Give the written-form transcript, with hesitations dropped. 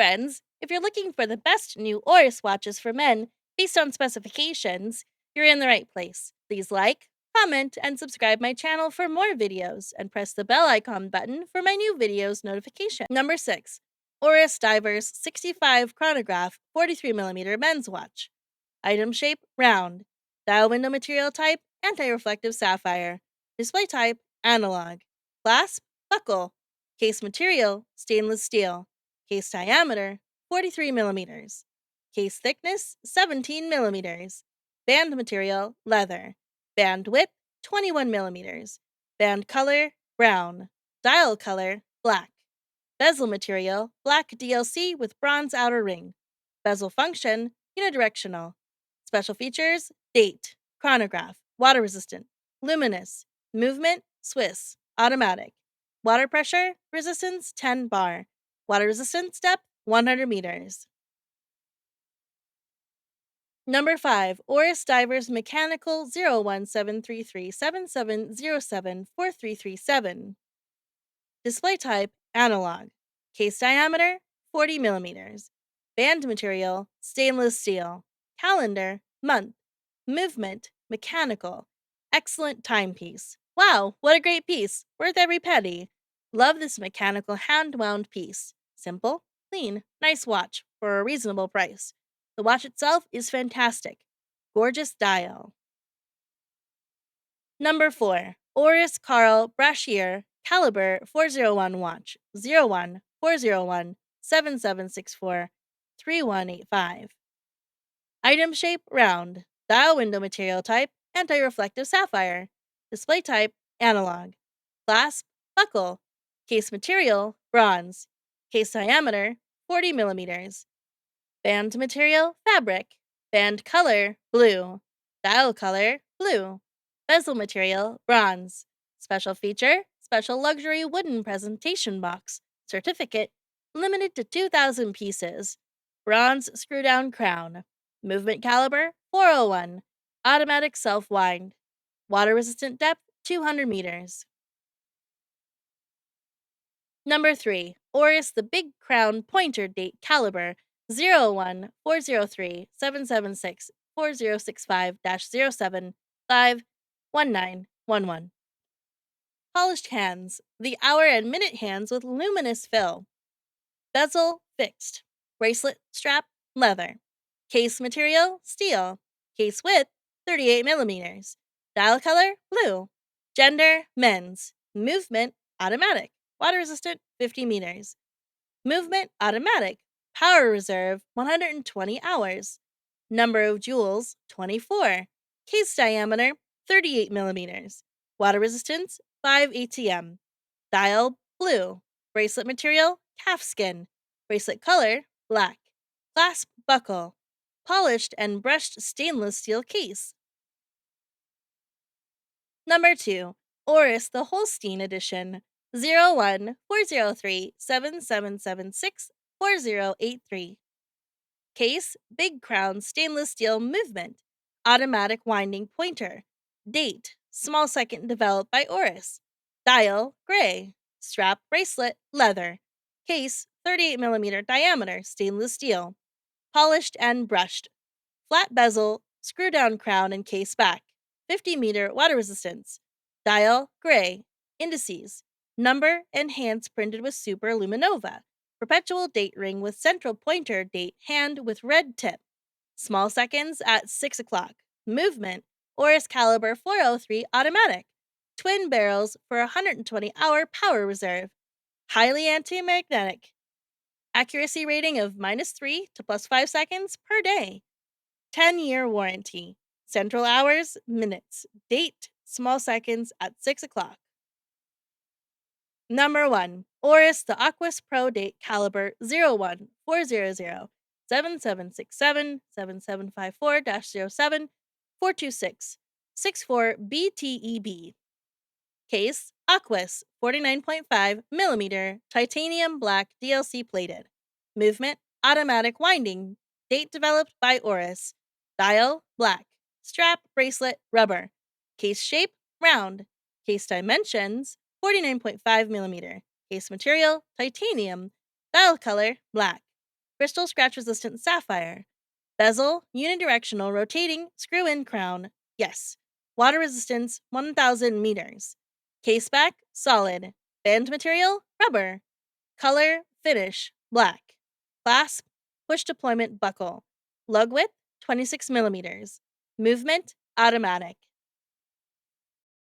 friends! If you're looking for the best new Oris watches for men based on specifications, you're in the right place. Please like, comment, and subscribe my channel for more videos, and press the bell icon button for my new videos notification. Number 6. Oris Divers 65 Chronograph 43mm men's watch. Item shape, round. Dial window material type, anti-reflective sapphire. Display type, analog. Clasp, buckle. Case material, stainless steel. Case diameter, 43mm. Case thickness, 17mm. Band material, leather. Band width, 21mm. Band color, brown. Dial color, black. Bezel material, black DLC with bronze outer ring. Bezel function, unidirectional. Special features, date, chronograph, water resistant, luminous, movement, Swiss, automatic. Water pressure, resistance 10 bar. Water resistance depth 100 meters. Number 5. Oris Divers Mechanical 0173377074337. Display type, analog. Case diameter, 40mm. Band material, stainless steel. Calendar, month. Movement, mechanical. Excellent timepiece. Wow, what a great piece. Worth every penny. Love this mechanical hand-wound piece. Simple, clean, nice watch for a reasonable price. The watch itself is fantastic. Gorgeous dial. Number 4. Oris Carl Brashear Calibre 401 watch 01 401 7764 3185. Item shape, round. Dial window material type, anti-reflective sapphire. Display type, analog. Clasp, buckle. Case material, bronze. Case diameter, 40mm. Band material, fabric. Band color, blue. Dial color, blue. Bezel material, bronze. Special feature, special luxury wooden presentation box. Certificate, limited to 2,000 pieces. Bronze screw-down crown. Movement caliber, 401. Automatic self-wind. Water-resistant depth, 200 meters. Number 3. Oris the Big Crown Pointer Date Caliber 01 403 776 4065 07 5 1911. Polished hands. The hour and minute hands with luminous fill. Bezel, fixed. Bracelet strap, leather. Case material, steel. Case width, 38mm. Dial color, blue. Gender, men's. Movement, automatic. Water resistant, 50 meters. Movement, automatic. Power reserve, 120 hours. Number of jewels, 24. Case diameter, 38mm. Water resistance, 5 ATM. Dial, blue. Bracelet material, calfskin. Bracelet color, black. Clasp buckle. Polished and brushed stainless steel case. Number 2. Oris the Holstein Edition 01 403 7776 4083. Case, Big Crown stainless steel movement. Automatic winding pointer. Date, small second developed by Oris. Dial, gray. Strap bracelet, leather. Case, 38mm diameter, stainless steel. Polished and brushed. Flat bezel, screw down crown and case back. 50-meter water resistance. Dial, gray. Indices. Number and hands printed with Super Luminova. Perpetual date ring with central pointer date hand with red tip. Small seconds at 6 o'clock. Movement, Oris Calibre 403 automatic. Twin barrels for 120-hour power reserve. Highly anti-magnetic. Accuracy rating of -3 to +5 seconds per day. 10-year warranty. Central hours, minutes. Date, small seconds at 6 o'clock. Number 1. Oris the Aquis Pro Date Calibre 01 400 7767 7754 07 426 64 BTEB. Case, Aquis 49.5mm titanium black DLC plated. Movement, automatic winding. Date developed by Oris. Dial, black. Strap, bracelet, rubber. Case shape, round. Case dimensions, 49.5mm. Case material, titanium. Dial color, black. crystal scratch resistant sapphire. Bezel, unidirectional rotating screw-in crown. Yes. Water resistance 1000 meters. Case back, solid. Band material, rubber. Color, finish, black. Clasp, push deployment buckle. Lug width, 26 millimeters. Movement, automatic.